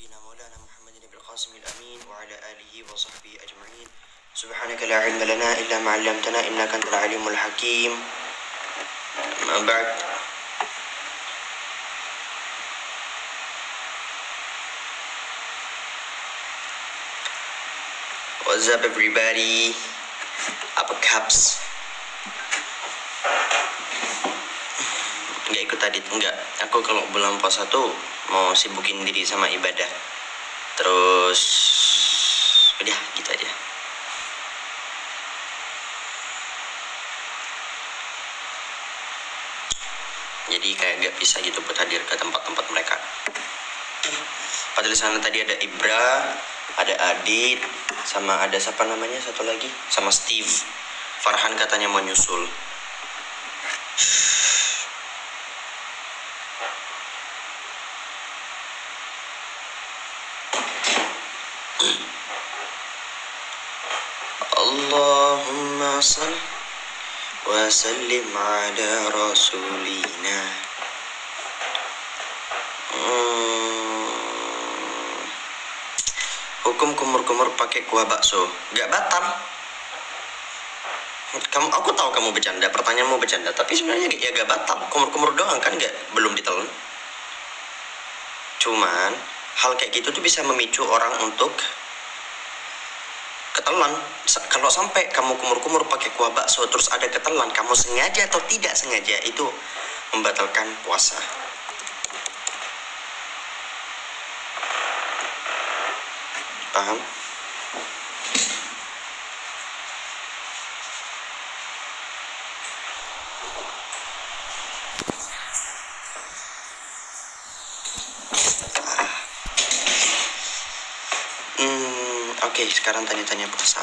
نبينا مولانا محمد بن القاسم الأمين وعلى آله وصحبه أجمعين. سبحانك لا علم لنا إلا ما علمتنا إنك أنت العليم الحكيم. أما بعد. What's up everybody? Apa kaps? Nggak ikut tadi, enggak. Aku kalau bulan puasa tuh mau sibukin diri sama ibadah. Terus udah gitu aja. Jadi kayak gak bisa gitu buat hadir ke tempat-tempat mereka. Padahal di sana tadi ada Ibra, ada Adit, sama ada siapa namanya satu lagi, sama Steve. Farhan katanya mau nyusul. Allahumma salli wa sallim ala rasulina. Hukum kumur-kumur pakai kuah bakso gak batal. Aku tahu kamu bercanda, pertanyaanmu bercanda, tapi sebenarnya ya gak batal. Kumur-kumur doang kan, belum ditelan. Cuman hal kayak gitu tuh bisa memicu orang untuk ketelan. Kalau sampai kamu kumur-kumur pakai kuah bakso terus ada ketelan, kamu sengaja atau tidak sengaja, itu membatalkan puasa. Paham? Oke, sekarang tanya-tanya puasa.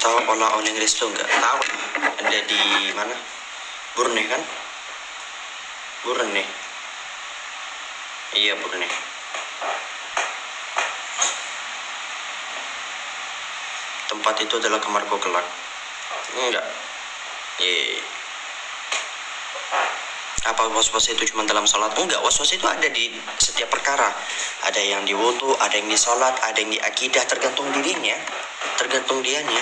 Tahu oleh-oleh Inggris tuh nggak? Tahu. Ada di mana? Brunei kan? Brunei. Iya, Brunei. Tempat itu adalah kamarku kelak. Enggak. Apa was-was itu cuma dalam sholat? Enggak, was-was itu ada di setiap perkara. Ada yang di wudu, ada yang di sholat, ada yang di akidah, tergantung dirinya, tergantung dianya.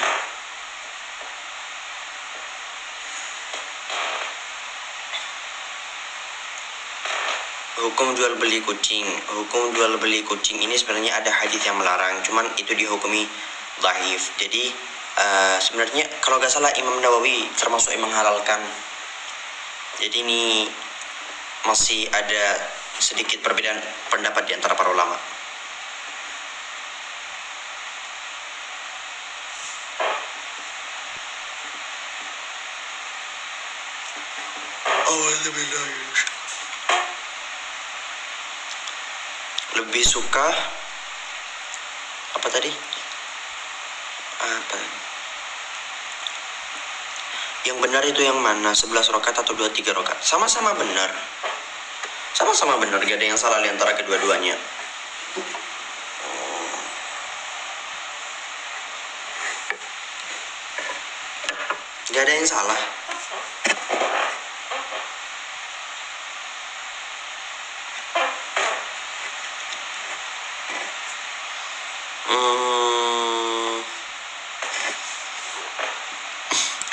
Hukum jual beli kucing. Hukum jual beli kucing ini sebenarnya ada hadis yang melarang, cuman itu dihukumi dhaif. Jadi sebenarnya kalau gak salah Imam Nawawi termasuk yang menghalalkan. Jadi ini masih ada sedikit perbedaan pendapat di antara para ulama. Lebih suka apa tadi? Apa? Yang benar itu yang mana? 11 rakaat atau 23 rakaat? Sama-sama benar. Sama-sama benar, gak ada yang salah di antara kedua-duanya. Gak ada yang salah.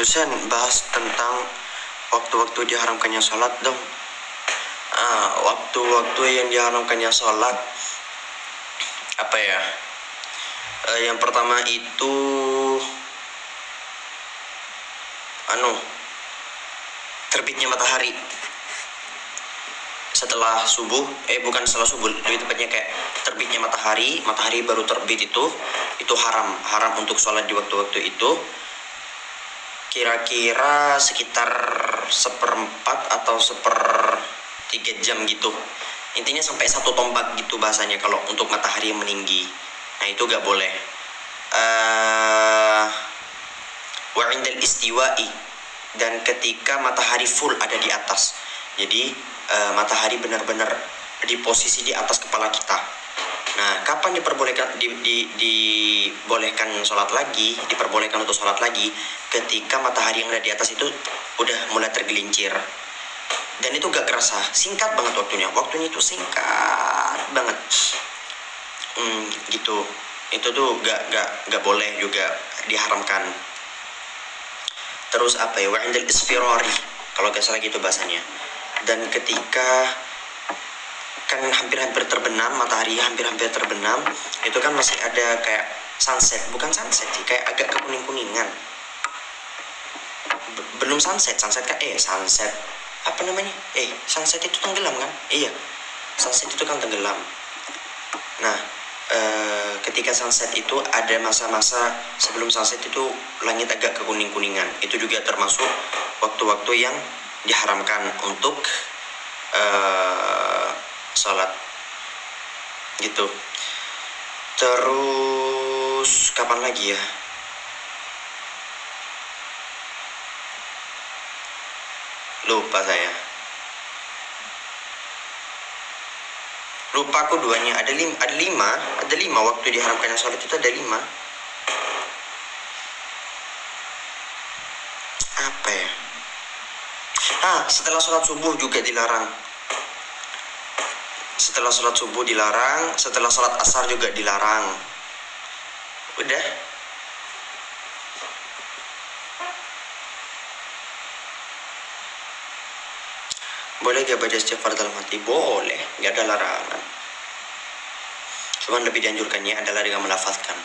Dosen, bahas tentang waktu-waktu diharamkannya sholat dong. Waktu-waktu yang diharamkannya sholat, apa ya? Yang pertama itu terbitnya matahari setelah subuh, bukan setelah subuh, lebih tepatnya kayak terbitnya matahari baru terbit, itu haram untuk sholat di waktu-waktu itu. Kira-kira sekitar 1/4 atau 1/3 jam gitu. Intinya sampai 1 tombak gitu bahasanya kalau untuk matahari yang meninggi. Nah itu gak boleh. Wa indal istiwa'i, dan ketika matahari full ada di atas. Jadi matahari benar-benar di posisi di atas kepala kita. Nah, kapan dibolehkan sholat lagi, diperbolehkan untuk sholat lagi? Ketika matahari yang ada di atas itu udah mulai tergelincir. Dan itu gak kerasa, singkat banget waktunya. Waktunya itu singkat banget. Gitu. Itu tuh gak boleh juga, diharamkan. Terus apa ya? Wa'indal isfirari, kalau gak salah gitu bahasanya. Dan ketika kan hampir-hampir terbenam, matahari hampir-hampir terbenam, itu kan masih ada kayak sunset, bukan sunset sih, kayak agak kekuning-kuningan. Belum sunset kan sunset apa namanya? Sunset itu tenggelam kan? Iya, sunset itu kan tenggelam. Nah, ketika sunset itu ada masa-masa sebelum sunset itu langit agak kekuning-kuningan. Itu juga termasuk waktu-waktu yang diharamkan untuk sholat gitu. Terus kapan lagi ya? Lupa saya. Lupa aku duanya. Ada lima waktu diharamkan sholat itu, ada 5. Apa ya? Setelah sholat subuh juga dilarang. Setelah sholat subuh dilarang, setelah sholat asar juga dilarang. Udah. Boleh gak baca istighfar dalam hati? Boleh, gak ada larangan. Cuman lebih dianjurkannya adalah dengan melafazkan.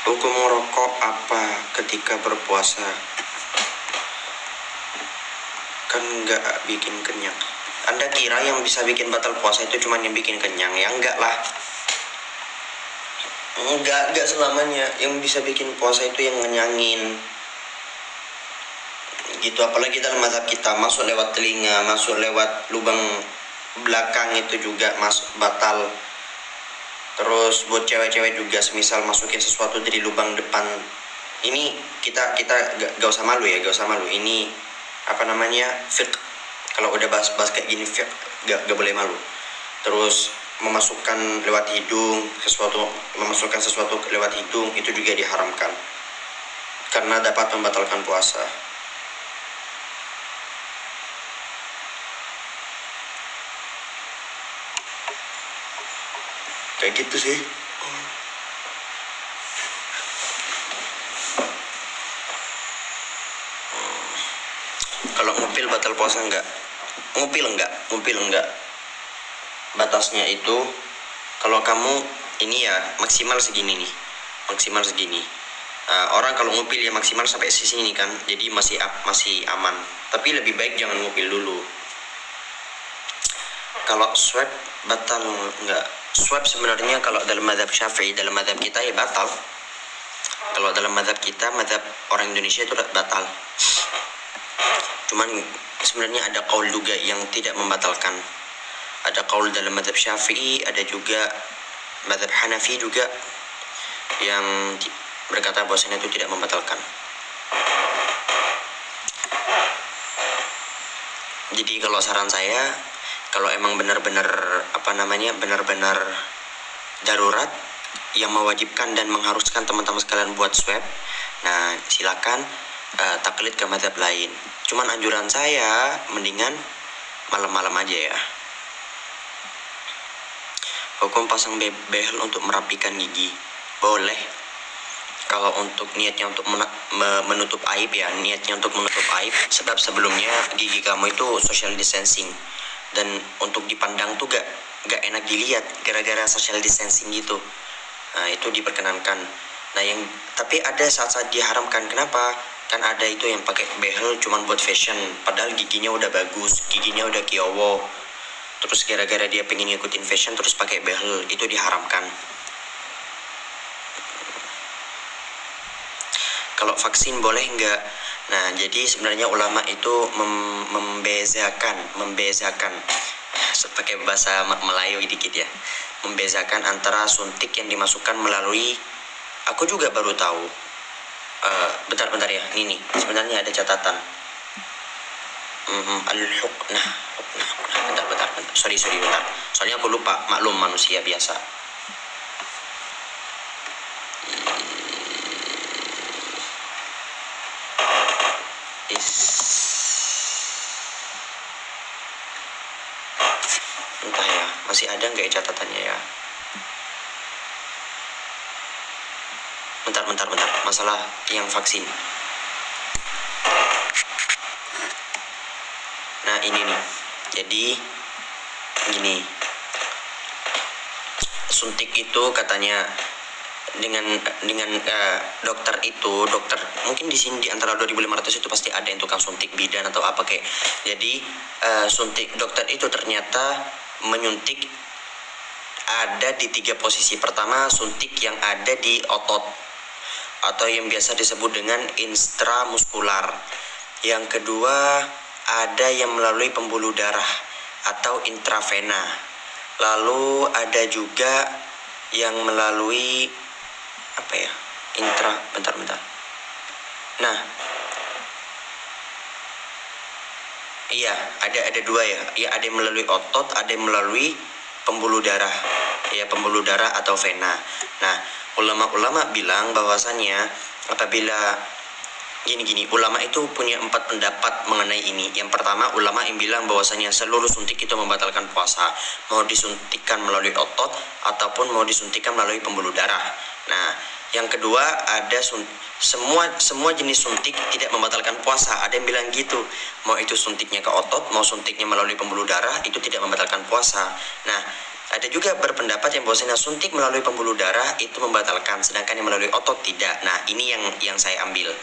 Hukum merokok apa ketika berpuasa? Kan gak bikin kenyang. Anda kira yang bisa bikin batal puasa itu cuma yang bikin kenyang? Ya enggak lah. Enggak selamanya. Yang bisa bikin puasa itu yang ngenyangin. Gitu, apalagi dalam mazhab kita, masuk lewat telinga, masuk lewat lubang belakang itu juga masuk batal. Terus buat cewek-cewek juga, semisal masukin sesuatu dari lubang depan. Ini kita gak usah malu ya, Ini apa namanya, fiqh. Kalau udah bahas kayak gini, gak boleh malu. Terus memasukkan sesuatu lewat hidung itu juga diharamkan, karena dapat membatalkan puasa. Kayak gitu sih. Kalau ngupil batal puasa enggak? Ngupil enggak. Batasnya itu kalau kamu ini ya maksimal segini nih. Orang kalau ngupil ya maksimal sampai sini kan. Jadi masih aman. Tapi lebih baik jangan ngupil dulu. Kalau swab batal enggak? Swab sebenarnya kalau dalam mazhab Syafi'i, dalam mazhab kita ya batal. Kalau dalam mazhab kita, mazhab orang Indonesia itu batal. Cuman sebenarnya ada qaul juga yang tidak membatalkan. Ada qaul dalam mazhab Syafi'i, ada juga mazhab Hanafi juga yang berkata bahwasanya itu tidak membatalkan. Jadi kalau saran saya, kalau emang benar-benar benar-benar darurat yang mewajibkan dan mengharuskan teman-teman sekalian buat swab, nah silakan taklid ke mazhab lain. Cuman anjuran saya mendingan malam-malam aja ya. Hukum pasang behel untuk merapikan gigi, boleh. Kalau untuk niatnya untuk menutup aib ya, sebab sebelumnya gigi kamu itu social distancing, dan untuk dipandang tuh gak enak dilihat gara-gara social distancing gitu. Nah itu diperkenankan. Tapi ada saat-saat diharamkan. Kenapa? Kan ada itu yang pakai behel cuman buat fashion, padahal giginya udah bagus, giginya udah kiowo. Terus gara-gara dia pengen ngikutin fashion terus pakai behel, itu diharamkan. Kalau vaksin boleh enggak? Nah, jadi sebenarnya ulama itu membezakan pakai bahasa Melayu dikit ya. membezakan antara suntik yang dimasukkan melalui, aku juga baru tahu. Bentar ya, ini sebenarnya ada catatan. Al-huknah, bentar. Sorry, bentar. Soalnya aku lupa, maklum manusia biasa. Entah ya, masih ada nggak ya catatannya ya? Bentar. Masalah yang vaksin. Nah ini nih, jadi gini, suntik itu katanya dengan dokter mungkin di sini di antara 2.500 itu pasti ada yang tukang suntik bidan atau apa kayak. Jadi suntik dokter itu ternyata menyuntik ada di 3 posisi. Pertama, suntik yang ada di otot atau yang biasa disebut dengan intramuskular. Yang kedua, ada yang melalui pembuluh darah atau intravena. Lalu ada juga yang melalui apa ya? Bentar. Nah, iya, ada 2 ya. Ya, ada yang melalui otot, ada yang melalui pembuluh darah. Ya, pembuluh darah atau vena. Nah, ulama-ulama bilang bahwasannya apabila gini, ulama itu punya 4 pendapat mengenai ini. Yang pertama, ulama yang bilang bahwasanya seluruh suntik itu membatalkan puasa, mau disuntikan melalui otot ataupun mau disuntikan melalui pembuluh darah. Nah, yang kedua, ada semua jenis suntik tidak membatalkan puasa. Ada yang bilang gitu, mau itu suntiknya ke otot, mau suntiknya melalui pembuluh darah, itu tidak membatalkan puasa. Nah, ada juga berpendapat yang bahwasanya suntik melalui pembuluh darah itu membatalkan, sedangkan yang melalui otot tidak. Nah, ini yang saya ambil.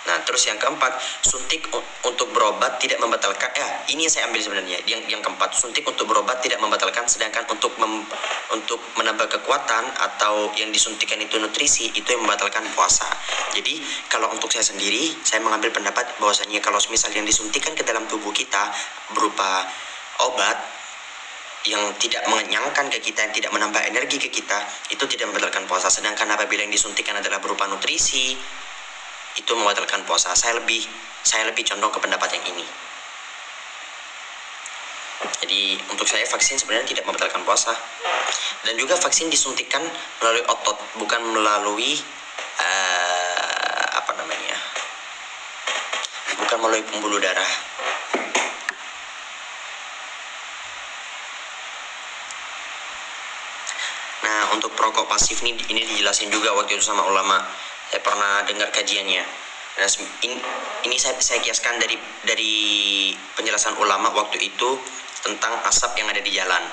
Nah, terus yang keempat, suntik untuk berobat tidak membatalkan. Ini yang saya ambil sebenarnya. Yang keempat, suntik untuk berobat tidak membatalkan, sedangkan untuk menambah kekuatan atau yang disuntikan itu nutrisi, itu yang membatalkan puasa. Jadi, kalau untuk saya sendiri, saya mengambil pendapat bahwasanya kalau misal yang disuntikan ke dalam tubuh kita berupa obat yang tidak mengenyangkan ke kita, yang tidak menambah energi ke kita, itu tidak membatalkan puasa. Sedangkan apabila yang disuntikan adalah berupa nutrisi, itu membatalkan puasa. Saya lebih condong ke pendapat yang ini. Jadi untuk saya vaksin sebenarnya tidak membatalkan puasa. Dan juga vaksin disuntikan melalui otot, bukan melalui bukan melalui pembuluh darah. Nah, untuk perokok pasif ini dijelasin juga waktu itu sama ulama. Saya pernah dengar kajiannya. Nah, ini saya kiaskan dari penjelasan ulama waktu itu tentang asap yang ada di jalan.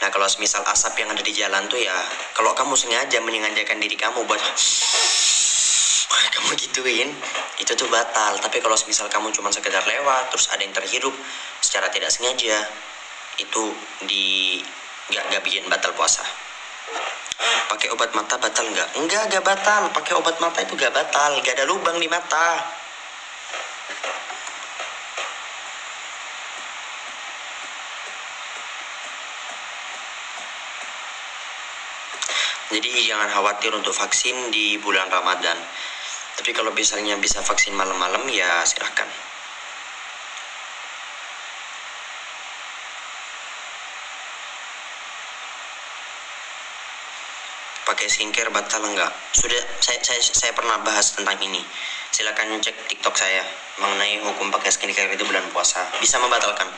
Nah, kalau misal asap yang ada di jalan tuh ya, kalau kamu sengaja menyengajakan diri kamu buat kamu gituin, itu tuh batal. Tapi kalau misal kamu cuma sekedar lewat terus ada yang terhirup secara tidak sengaja, itu nggak bikin batal puasa. Pakai obat mata batal nggak? Enggak batal. Pakai obat mata itu nggak batal. Nggak ada lubang di mata. Jadi jangan khawatir untuk vaksin di bulan Ramadan. Tapi kalau misalnya bisa vaksin malam-malam ya silahkan. Pakai skincare batal enggak? Sudah saya pernah bahas tentang ini. Silakan cek TikTok saya mengenai hukum pakai skincare itu bulan puasa. Bisa membatalkan.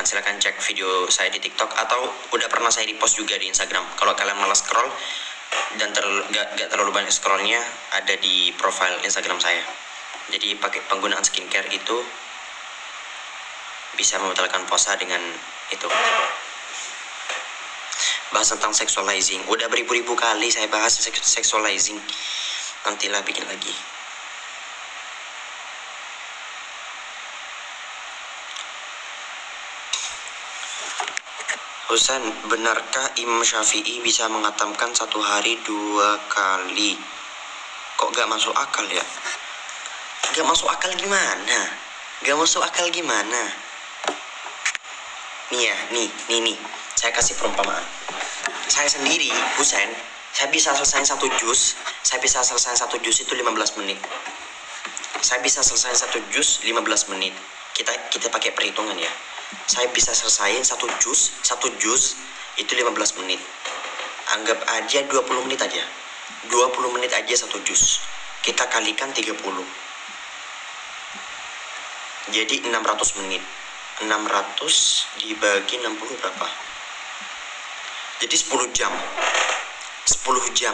Silakan cek video saya di TikTok atau udah pernah saya repost juga di Instagram. Kalau kalian malas scroll dan gak terlalu banyak scrollnya, ada di profile Instagram saya. Jadi pakai penggunaan skincare itu bisa membatalkan puasa dengan itu. Bahas tentang sexualizing, udah beribu-ribu kali saya bahas sexualizing. Nantilah bikin lagi. Husan, benarkah Imam Syafi'i bisa menghatamkan 1 hari 2 kali? Kok gak masuk akal ya? Gak masuk akal gimana? Nih ya, nih. Saya kasih perumpamaan. Saya sendiri, Husain, saya bisa selesai satu juz itu 15 menit. Saya bisa selesai satu juz 15 menit. Kita pakai perhitungan ya. Saya bisa selesai satu juz itu 15 menit. Anggap aja 20 menit aja. 20 menit aja satu juz. Kita kalikan 30. Jadi 600 menit. 600 dibagi 60 berapa? Jadi 10 jam. 10 jam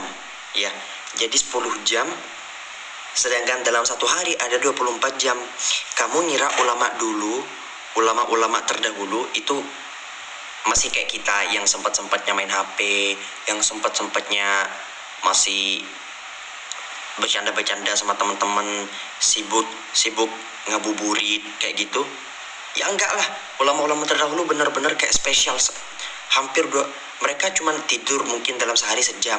ya. Jadi 10 jam. Sedangkan dalam satu hari ada 24 jam. Kamu ngira ulama terdahulu itu masih kayak kita yang sempat-sempatnya main HP, yang sempat-sempatnya masih bercanda-bercanda sama teman-teman, sibuk ngabuburit kayak gitu? Ya enggak lah. Ulama-ulama terdahulu benar-benar kayak spesial. Mereka cuma tidur mungkin dalam sehari sejam,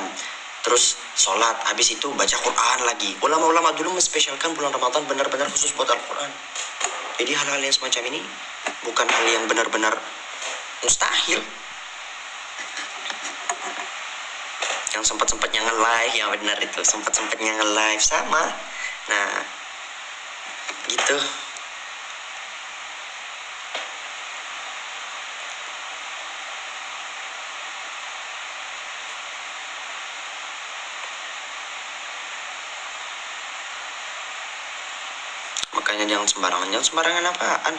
terus sholat, habis itu baca Quran lagi. Ulama-ulama dulu menspesialkan bulan Ramadan benar-benar khusus buat Al-Quran. Jadi hal-hal yang semacam ini bukan hal yang benar-benar mustahil. Yang sempat-sempatnya nge-live, yang benar itu sempat-sempatnya nge-live sama. Nah, gitu. Makanya jangan sembarangan apaan.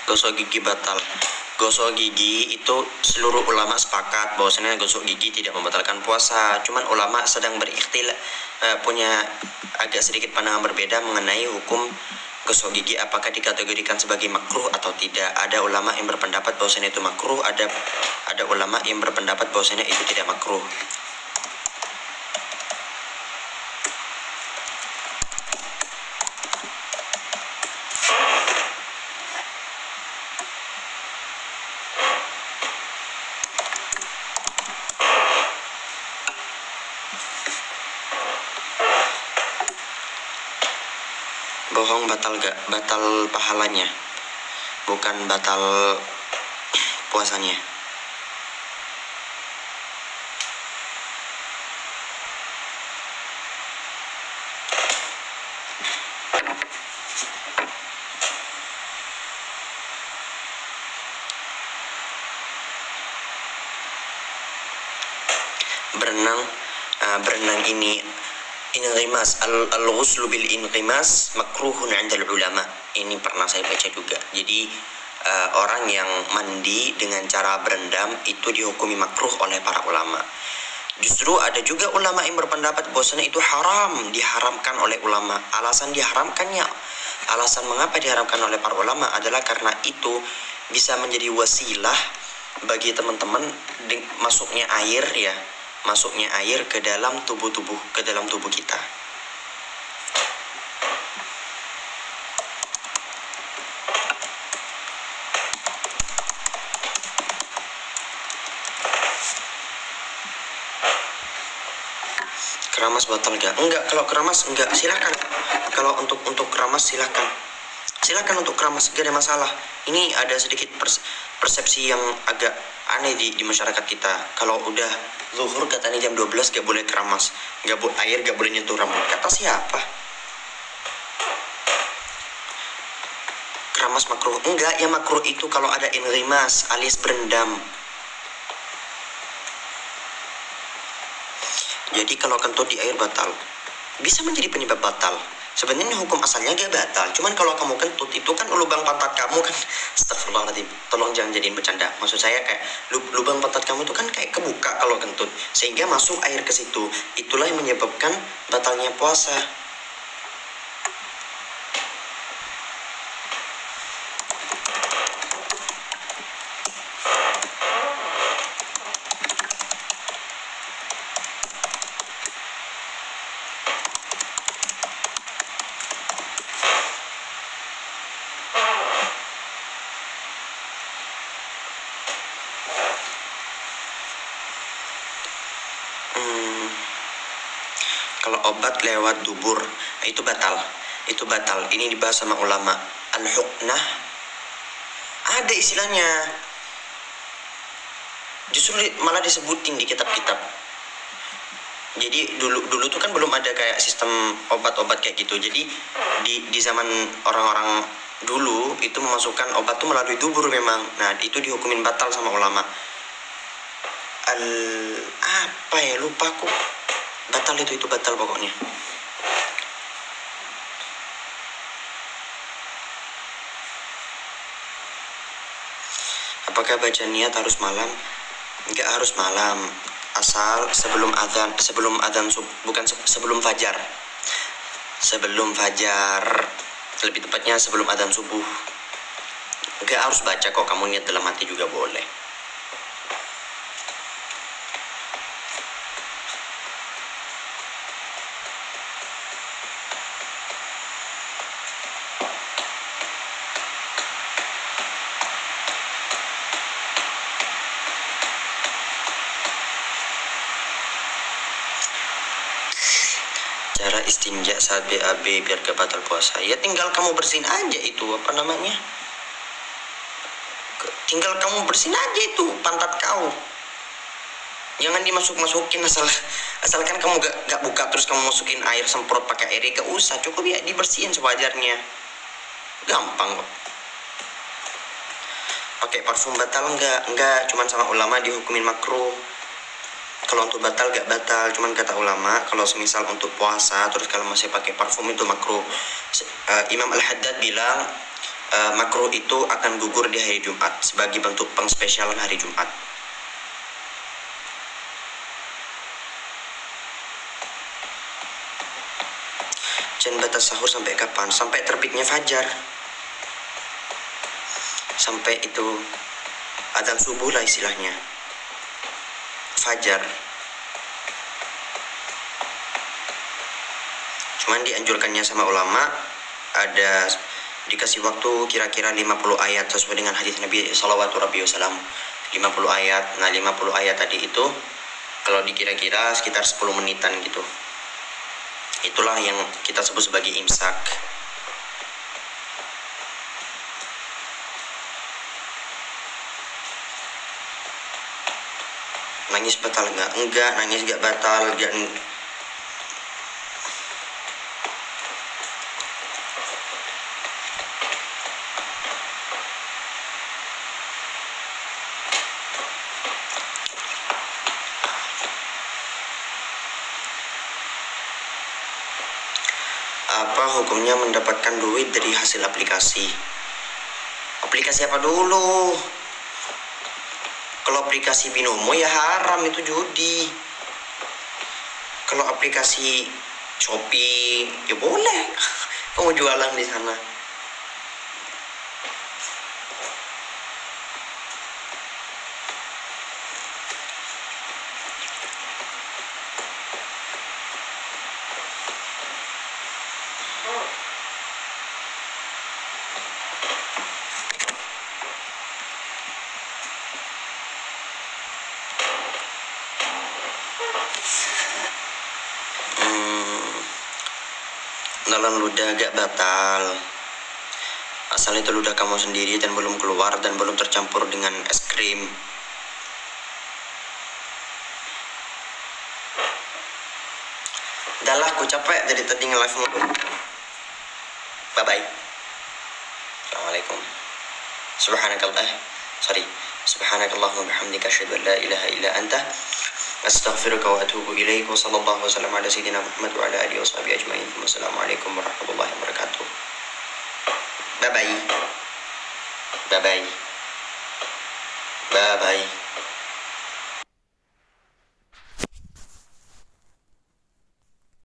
Gosok gigi batal. Gosok gigi itu seluruh ulama sepakat bahwasanya gosok gigi tidak membatalkan puasa. Cuman ulama sedang punya agak sedikit pandangan berbeda mengenai hukum gosok gigi, apakah dikategorikan sebagai makruh atau tidak. Ada ulama yang berpendapat bahwasanya itu makruh, ada ulama yang berpendapat bahwasanya itu tidak makruh. Bohong batal gak? Batal pahalanya, bukan batal puasanya. Berenang ini inqimas, al-ghuslu bil inqimas makruhun 'inda ulama. Ini pernah saya baca juga. Jadi orang yang mandi dengan cara berendam itu dihukumi makruh oleh para ulama. Justru ada juga ulama yang berpendapat bahwasanya itu haram, diharamkan oleh ulama. Alasan mengapa diharamkan oleh para ulama adalah karena itu bisa menjadi wasilah bagi teman-teman masuknya air ke dalam tubuh kita. Keramas batal enggak? Enggak, kalau keramas enggak, silakan. Kalau untuk keramas silakan untuk keramas, gak ada masalah. Ini ada sedikit persepsi yang agak aneh di masyarakat kita. Kalau udah zuhur katanya jam 12 gak boleh keramas, air gak boleh nyentuh rambut. Kata siapa? Keramas makruh? Enggak, yang makruh itu kalau ada inqimas alias berendam. Jadi kalau kentut di air batal, bisa menjadi penyebab batal. Sebenarnya hukum asalnya gak batal, cuman kalau kamu kentut itu kan lubang pantat kamu kan, astagfirullahaladzim, tolong jangan jadiin bercanda. Maksud saya kayak lubang pantat kamu itu kan kayak kebuka kalau kentut, sehingga masuk air ke situ. Itulah yang menyebabkan batalnya puasa. Kalau obat lewat dubur, itu batal. itu batal. Ini dibahas sama ulama. Al-huknah ada istilahnya, justru malah disebutin di kitab-kitab. Jadi dulu tuh kan belum ada kayak sistem obat-obat kayak gitu. Jadi di zaman orang-orang dulu itu memasukkan obat tuh melalui dubur memang. Nah itu dihukumin batal sama ulama. Apa ya, lupa aku. Batal itu batal pokoknya. Apakah baca niat harus malam? Enggak harus malam, asal sebelum adzan bukan sebelum fajar. Sebelum fajar, lebih tepatnya sebelum adzan subuh. Enggak harus baca kok, kamu niat dalam hati juga boleh. Cara istinja saat BAB biar gak batal puasa, ya tinggal kamu bersihin aja itu apa namanya, tinggal kamu bersihin aja itu pantat kau, jangan dimasukin asalkan kamu gak buka terus kamu masukin air semprot pakai air, gak usah, cukup ya dibersihin sewajarnya, gampang kok. Pakai parfum batal enggak, cuman sama ulama dihukumin makruh. Kalau untuk batal gak batal, cuman kata ulama kalau semisal untuk puasa terus kalau masih pakai parfum itu makruh. Imam Al-Haddad bilang makruh itu akan gugur di hari Jumat sebagai bentuk pengspesialan hari Jumat. Dan batas sahur sampai kapan? Sampai terbitnya fajar, sampai itu adzan subuh lah istilahnya, fajar. Cuman dianjurkannya sama ulama ada dikasih waktu kira-kira 50 ayat sesuai dengan hadis Nabi sallallahu alaihi wasallam. 50 ayat. Nah 50 ayat tadi itu kalau dikira-kira sekitar 10 menitan gitu. Itulah yang kita sebut sebagai imsak. Nangis batal enggak? Enggak, nangis enggak batal, enggak. Apa hukumnya mendapatkan duit dari hasil aplikasi? Aplikasi apa dulu? Kalau aplikasi binomo ya haram, itu judi. Kalau aplikasi Shopee ya boleh. Kamu jualan di sana. Nelan ludah gak batal asal itu ludah kamu sendiri dan belum keluar dan belum tercampur dengan es krim. Udahlah, aku capek dari tadi nge-live mulu. Bye bye. Assalamualaikum. Subhanakallahumma bihamdika asyhadu an la ilaha illa anta astaghfiruka wa atubu ilaik. Wa sallallahu wasallam ala sayyidina Muhammad wa ala alihi washabihi ajmain. Wassalamualaikum warahmatullahi wabarakatuh. Bye bye. Bye bye. Bye bye.